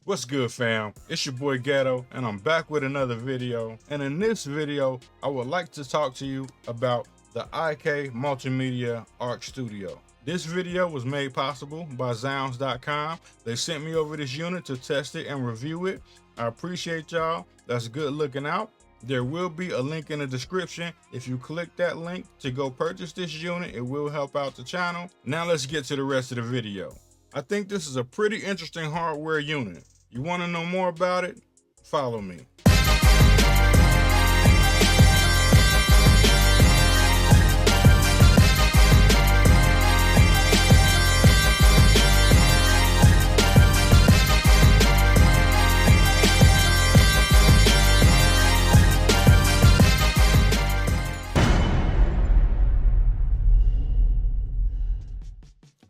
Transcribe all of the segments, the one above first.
What's good, fam? It's your boy Ghetto, and I'm back with another video. And in this video, I would like to talk to you about the Akai Multimedia Arc Studio. This video was made possible by Zounds.com. They sent me over this unit to test it and review it. I appreciate y'all. That's good looking out. There will be a link in the description. If you click that link to go purchase this unit, it will help out the channel. Now let's get to the rest of the video. I think this is a pretty interesting hardware unit. You want to know more about it? Follow me.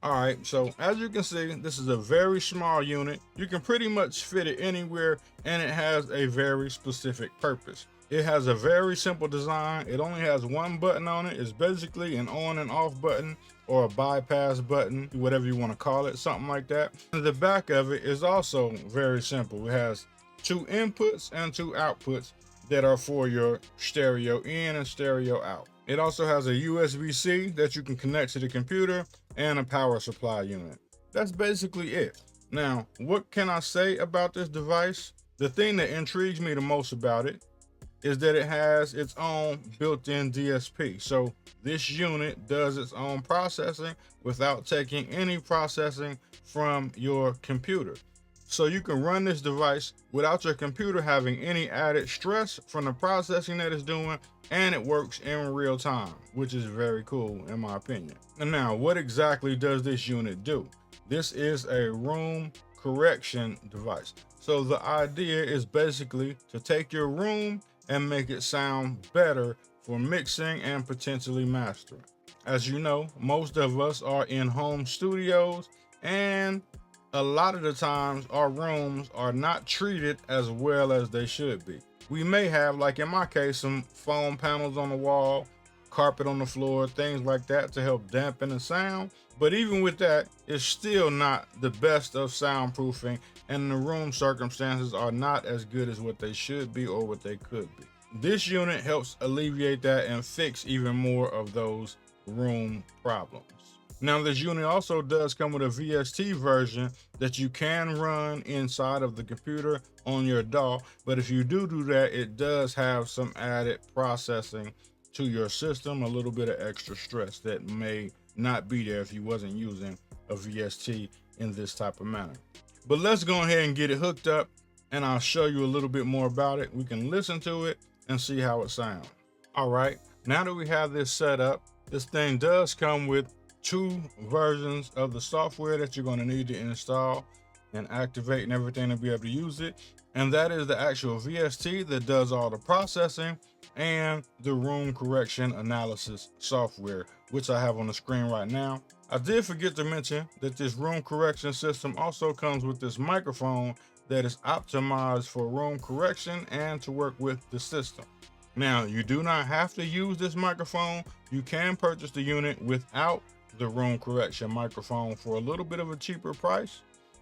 Alright, so as you can see, this is a very small unit. You can pretty much fit it anywhere, and it has a very specific purpose. It has a very simple design. It only has one button on it. It's basically an on and off button or a bypass button, whatever you want to call it, something like that. And the back of it is also very simple. It has two inputs and two outputs that are for your stereo in and stereo out. It also has a USB-C that you can connect to the computer and a power supply unit. That's basically it. Now, what can I say about this device? The thing that intrigues me the most about it is that it has its own built-in DSP. So this unit does its own processing without taking any processing from your computer. So you can run this device without your computer having any added stress from the processing that it's doing, and it works in real time, which is very cool in my opinion. And now, what exactly does this unit do? This is a room correction device. So the idea is basically to take your room and make it sound better for mixing and potentially mastering. As you know, most of us are in home studios, and a lot of the times our rooms are not treated as well as they should be. We may have, like in my case, some foam panels on the wall, carpet on the floor, things like that to help dampen the sound. But even with that, it's still not the best of soundproofing, and the room circumstances are not as good as what they should be or what they could be. This unit helps alleviate that and fix even more of those room problems. Now, this unit also does come with a VST version that you can run inside of the computer on your DAW, but if you do that, it does have some added processing to your system, a little bit of extra stress that may not be there if you wasn't using a VST in this type of manner. But let's go ahead and get it hooked up, and I'll show you a little bit more about it. We can listen to it and see how it sounds. All right, now that we have this set up, this thing does come with two versions of the software that you're going to need to install and activate and everything to be able to use it. And that is the actual VST that does all the processing and the room correction analysis software, which I have on the screen right now. I did forget to mention that this room correction system also comes with this microphone that is optimized for room correction and to work with the system. Now, you do not have to use this microphone. You can purchase the unit without the room correction microphone for a little bit of a cheaper price.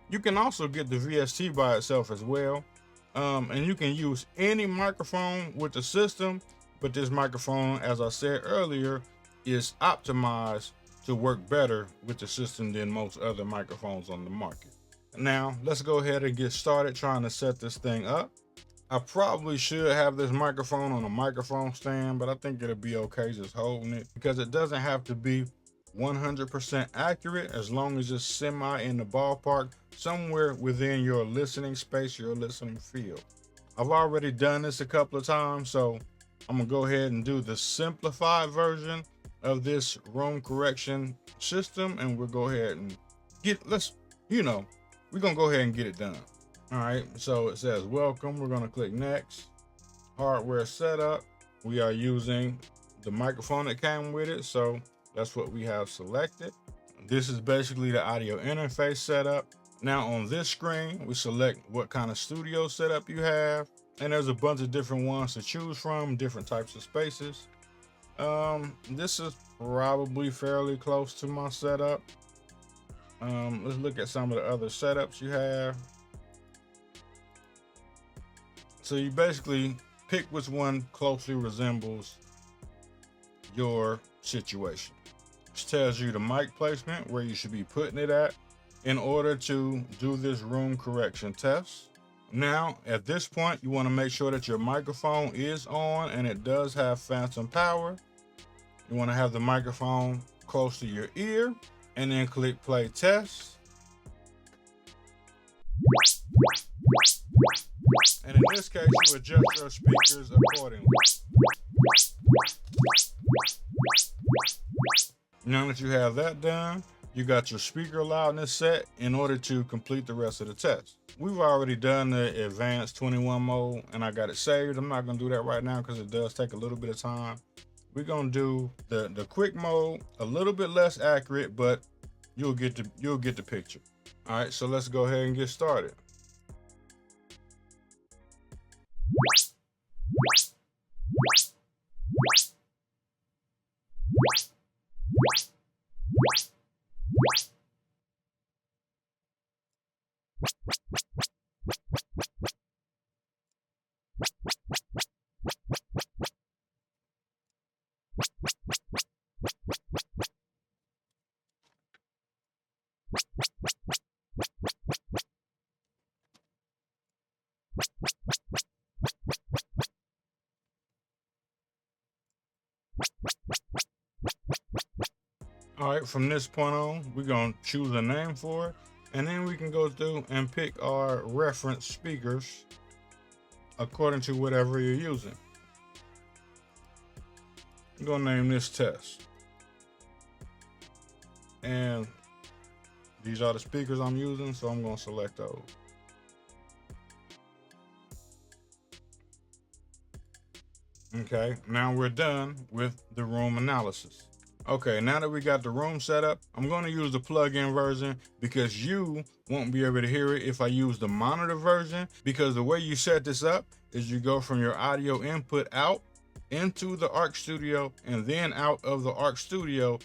You can also get the VST by itself as well. And you can use any microphone with the system, but this microphone, as I said earlier, is optimized to work better with the system than most other microphones on the market. Now, let's go ahead and get started trying to set this thing up. I probably should have this microphone on a microphone stand, but I think it'll be okay just holding it because it doesn't have to be 100% accurate as long as it's semi in the ballpark, somewhere within your listening space, your listening field. I've already done this a couple of times, so I'm gonna go ahead and do the simplified version of this room correction system, and we'll go ahead and we're gonna go ahead and get it done. All right, so it says welcome. We're gonna click next. Hardware setup. We are using the microphone that came with it, so that's what we have selected. This is basically the audio interface setup. Now on this screen, we select what kind of studio setup you have. And there's a bunch of different ones to choose from, different types of spaces. This is probably fairly close to my setup. Let's look at some of the other setups you have. so you basically pick which one closely resembles your situation. This tells you the mic placement, where you should be putting it at in order to do this room correction test. Now, at this point, you want to make sure that your microphone is on and it does have phantom power. You want to have the microphone close to your ear and then click play test. And in this case, you adjust your speakers accordingly. Now that you have that done, you got your speaker loudness set in order to complete the rest of the test. We've already done the advanced 21 mode and I got it saved. I'm not gonna do that right now because it does take a little bit of time. We're gonna do the quick mode, a little bit less accurate, but you'll get the picture. All right, so let's go ahead and get started. All right, from this point on, we're gonna choose a name for it, and then we can go through and pick our reference speakers according to whatever you're using. I'm gonna name this test. And these are the speakers I'm using, so I'm gonna select those. Okay, now we're done with the room analysis. Okay, now that we got the room set up, I'm going to use the plug-in version because you won't be able to hear it if I use the monitor version, because the way you set this up is you go from your audio input out into the Arc Studio and then out of the Arc Studio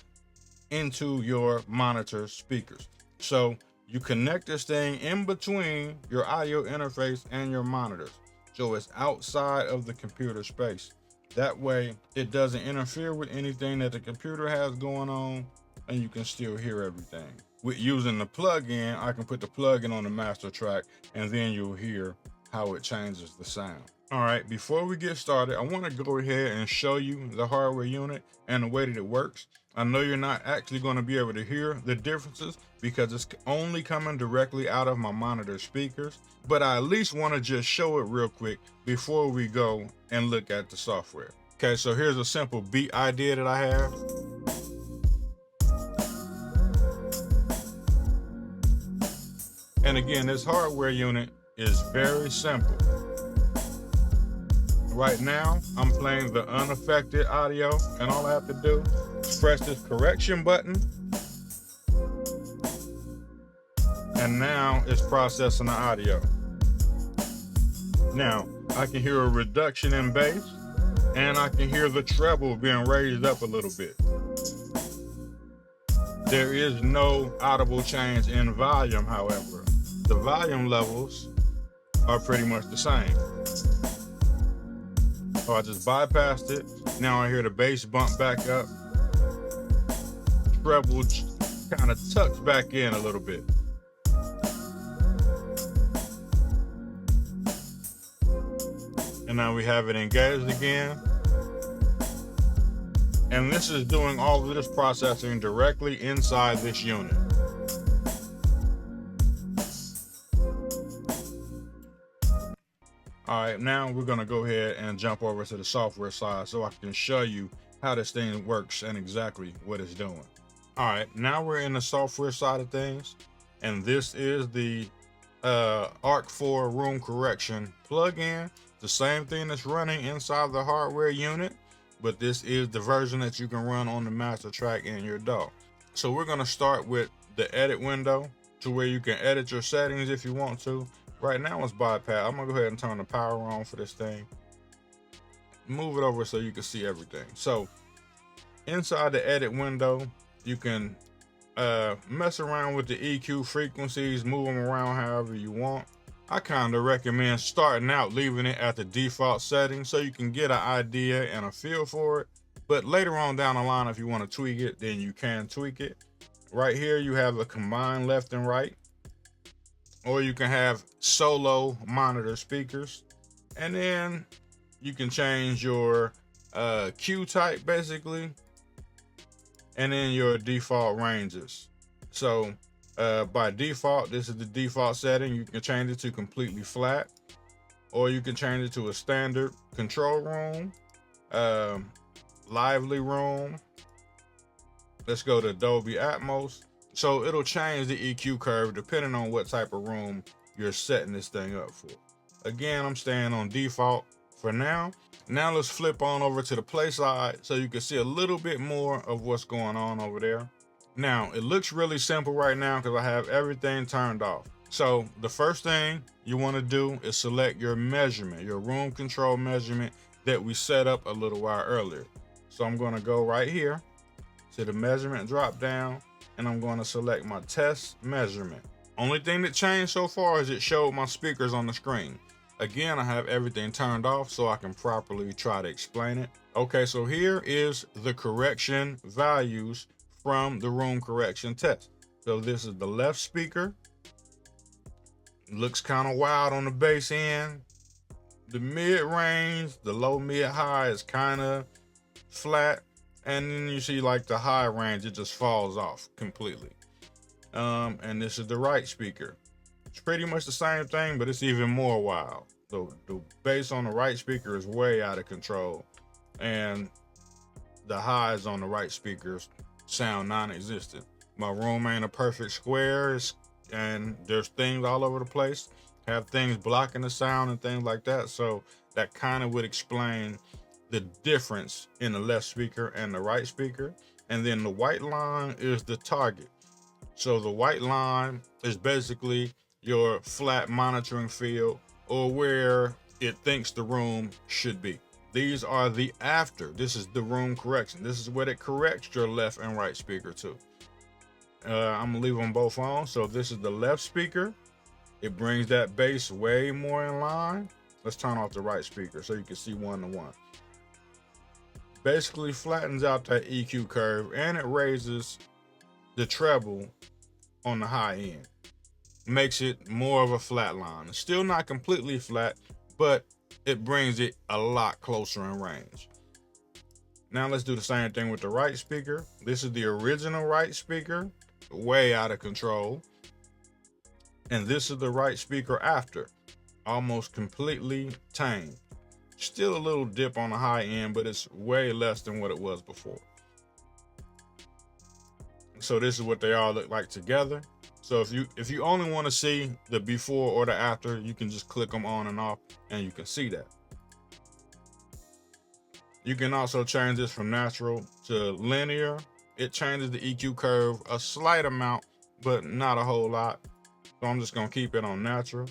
into your monitor speakers. So you connect this thing in between your audio interface and your monitors. So it's outside of the computer space. That way it doesn't interfere with anything that the computer has going on and you can still hear everything. With using the plug-in, I can put the plug-in on the master track and then you'll hear how it changes the sound. All right, before we get started, I want to go ahead and show you the hardware unit and the way that it works. I know you're not actually going to be able to hear the differences because it's only coming directly out of my monitor speakers, but I at least want to just show it real quick before we go and look at the software. Okay, so here's a simple beat idea that I have. And again, this hardware unit is very simple. Right now, I'm playing the unaffected audio, and all I have to do is press this correction button. And now it's processing the audio. Now, I can hear a reduction in bass, and I can hear the treble being raised up a little bit. There is no audible change in volume, however. The volume levels are pretty much the same. So I just bypassed it. Now I hear the bass bump back up. Treble kind of tucks back in a little bit. And now we have it engaged again. And this is doing all of this processing directly inside this unit. All right, now we're gonna go ahead and jump over to the software side so I can show you how this thing works and exactly what it's doing. All right, now we're in the software side of things, and this is the Arc 4 room correction plugin. The same thing that's running inside the hardware unit, but this is the version that you can run on the master track in your DAW. So we're gonna start with the edit window to where you can edit your settings if you want to. Right now it's bypass. I'm gonna go ahead and turn the power on for this thing. Move it over so you can see everything. So inside the edit window, you can mess around with the EQ frequencies, move them around however you want. I kind of recommend starting out leaving it at the default setting so you can get an idea and a feel for it. But later on down the line, if you want to tweak it, then you can tweak it. Right here, you have a combined left and right, or you can have solo monitor speakers. And then you can change your Q type basically, and then your default ranges. So by default, this is the default setting. You can change it to completely flat, or you can change it to a standard control room, lively room. Let's go to Dolby Atmos. So it'll change the EQ curve depending on what type of room you're setting this thing up for. Again, I'm staying on default for now. Now let's flip on over to the play side so you can see a little bit more of what's going on over there. Now, it looks really simple right now because I have everything turned off. So the first thing you want to do is select your measurement, your room control measurement that we set up a little while earlier. So I'm going to go right here to the measurement drop down, and I'm going to select my test measurement. Only thing that changed so far is it showed my speakers on the screen. Again, I have everything turned off so I can properly try to explain it. Okay, so here is the correction values from the room correction test. So this is the left speaker. Looks kind of wild on the bass end. The mid range, the low mid high is kind of flat. And then you see like the high range, it just falls off completely. And this is the right speaker. It's pretty much the same thing, but it's even more wild. So the bass on the right speaker is way out of control, and the highs on the right speakers sound non-existent. My room ain't a perfect square, and there's things all over the place. Have things blocking the sound and things like that. So that kind of would explain the difference in the left speaker and the right speaker. And then the white line is the target. So the white line is basically your flat monitoring field, or where it thinks the room should be. These are the after. This is the room correction. This is what it corrects your left and right speaker to. I'm gonna leave them both on. So this is the left speaker. It brings that bass way more in line. Let's turn off the right speaker so you can see one-to-one. Basically flattens out that EQ curve, and it raises the treble on the high end. Makes it more of a flat line. It's still not completely flat, but it brings it a lot closer in range. Now let's do the same thing with the right speaker. This is the original right speaker, way out of control. And this is the right speaker after, almost completely tame. Still a little dip on the high end, but it's way less than what it was before. So this is what they all look like together. So if you only want to see the before or the after, you can just click them on and off, and you can see that. You can also change this from natural to linear. It changes the EQ curve a slight amount, but not a whole lot. So I'm just gonna keep it on natural.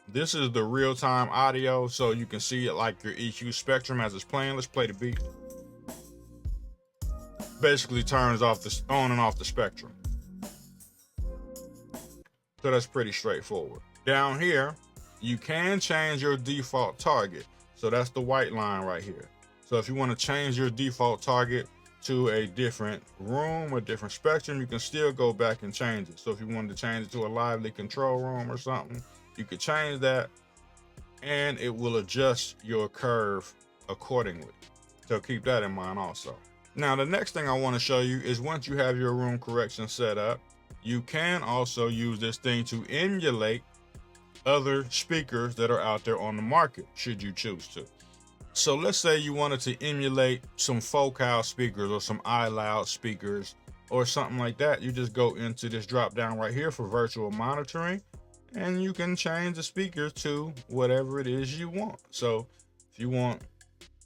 This is the real-time audio, so you can see it like your EQ spectrum as it's playing. Let's play the beat. Basically turns off the on and off the spectrum. So that's pretty straightforward. Down here, you can change your default target. So that's the white line right here. So if you want to change your default target to a different room or different spectrum, you can still go back and change it. So if you wanted to change it to a lively control room or something, you could change that, and it will adjust your curve accordingly. So keep that in mind also. Now, the next thing I want to show you is once you have your room correction set up, you can also use this thing to emulate other speakers that are out there on the market, should you choose to. So let's say you wanted to emulate some Focal speakers or some iLoud speakers or something like that. You just go into this drop down right here for virtual monitoring, and you can change the speakers to whatever it is you want. So if you want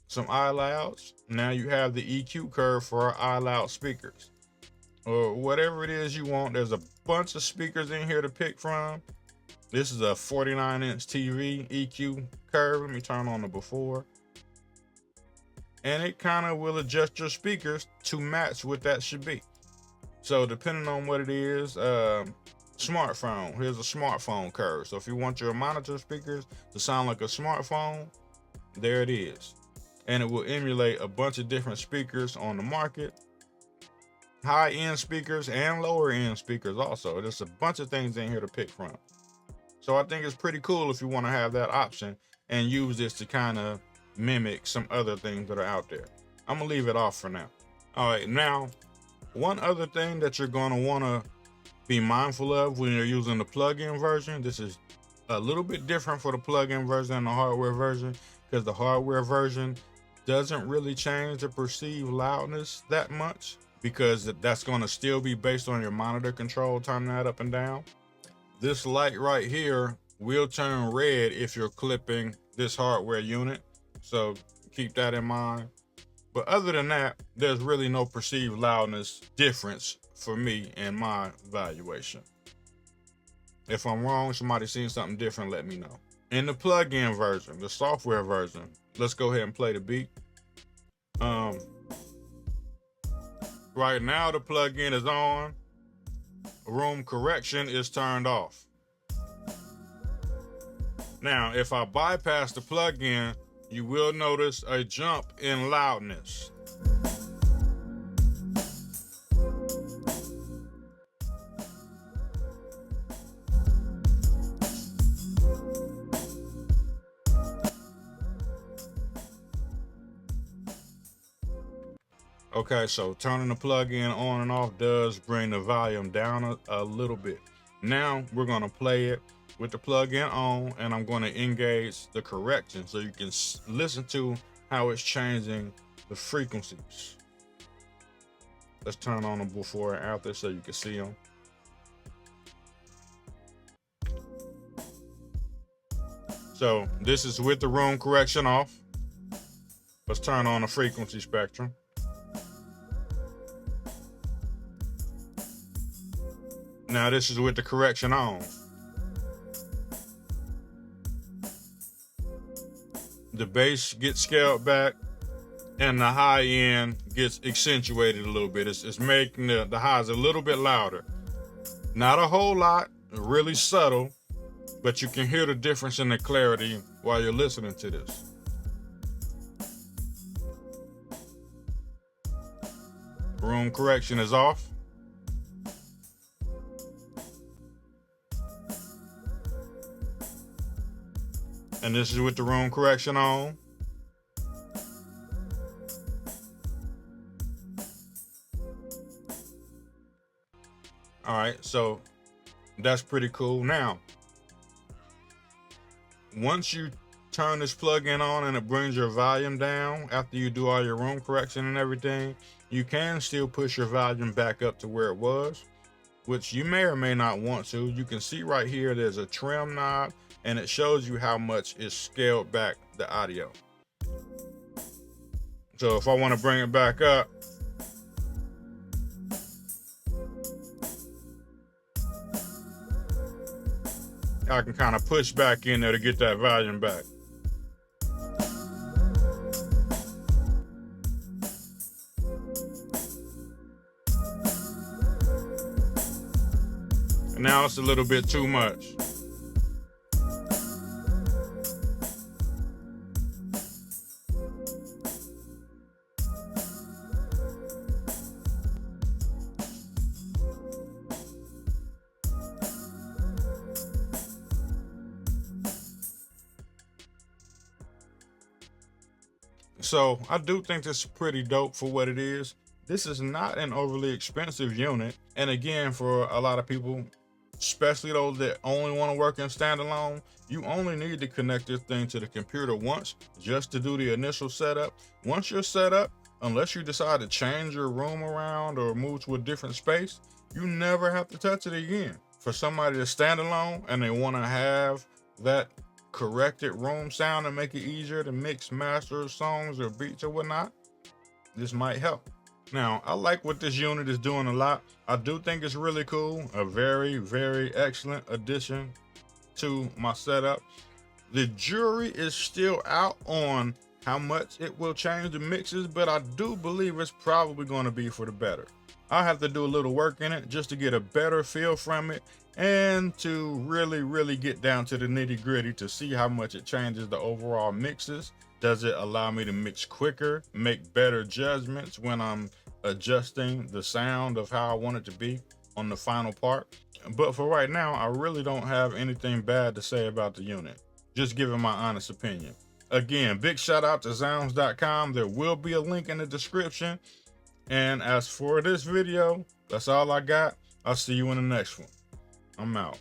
some iLouds, now you have the EQ curve for our iLoud speakers, or whatever it is you want. There's a bunch of speakers in here to pick from. This is a 49-inch TV EQ curve. Let me turn on the before. And it kind of will adjust your speakers to match what that should be. So depending on what it is, smartphone. Here's a smartphone curve. So if you want your monitor speakers to sound like a smartphone, there it is. And it will emulate a bunch of different speakers on the market, high-end speakers and lower-end speakers also. There's a bunch of things in here to pick from. So I think it's pretty cool if you want to have that option and use this to kind of mimic some other things that are out there. I'm gonna leave it off for now. All right, now, one other thing that you're gonna wanna be mindful of when you're using the plugin version, this is a little bit different for the plugin version and the hardware version, because the hardware version doesn't really change the perceived loudness that much, because that's gonna still be based on your monitor control, turning that up and down. This light right here will turn red if you're clipping this hardware unit, so keep that in mind. But other than that, there's really no perceived loudness difference for me in my evaluation. If I'm wrong, somebody seen something different, let me know. In the plugin version, the software version, let's go ahead and play the beat. Right now the plugin is on. Room correction is turned off. Now, if I bypass the plugin, you will notice a jump in loudness. Okay, so turning the plugin on and off does bring the volume down a little bit. Now we're gonna play it with the plugin on, and I'm gonna engage the correction so you can listen to how it's changing the frequencies. Let's turn on them before and after so you can see them. So this is with the room correction off. Let's turn on the frequency spectrum. Now this is with the correction on. The bass gets scaled back and the high end gets accentuated a little bit. It's making the highs a little bit louder. Not a whole lot, really subtle, but you can hear the difference in the clarity while you're listening to this. Room correction is off. And this is with the room correction on. All right, so that's pretty cool. Now, once you turn this plugin on and it brings your volume down after you do all your room correction and everything, you can still push your volume back up to where it was, which you may or may not want to. You can see right here, there's a trim knob, and it shows you how much is scaled back the audio. So if I want to bring it back up, I can kind of push back in there to get that volume back. And now it's a little bit too much. So I do think this is pretty dope for what it is. This is not an overly expensive unit. And again, for a lot of people, especially those that only want to work in standalone, you only need to connect this thing to the computer once just to do the initial setup. Once you're set up, unless you decide to change your room around or move to a different space, you never have to touch it again. For somebody to standalone and they want to have that corrected room sound and make it easier to mix, master songs or beats or whatnot, this might help. Now, I like what this unit is doing a lot. I do think it's really cool. A very, very excellent addition to my setup. The jury is still out on how much it will change the mixes, but I do believe it's probably going to be for the better. I'll have to do a little work in it just to get a better feel from it and to really get down to the nitty gritty to see how much it changes the overall mixes. Does it allow me to mix quicker, make better judgments when I'm adjusting the sound of how I want it to be on the final part? But for right now, I really don't have anything bad to say about the unit. Just giving my honest opinion. Again, big shout out to Zounds.com. There will be a link in the description. And as for this video, that's all I got. I'll see you in the next one. I'm out.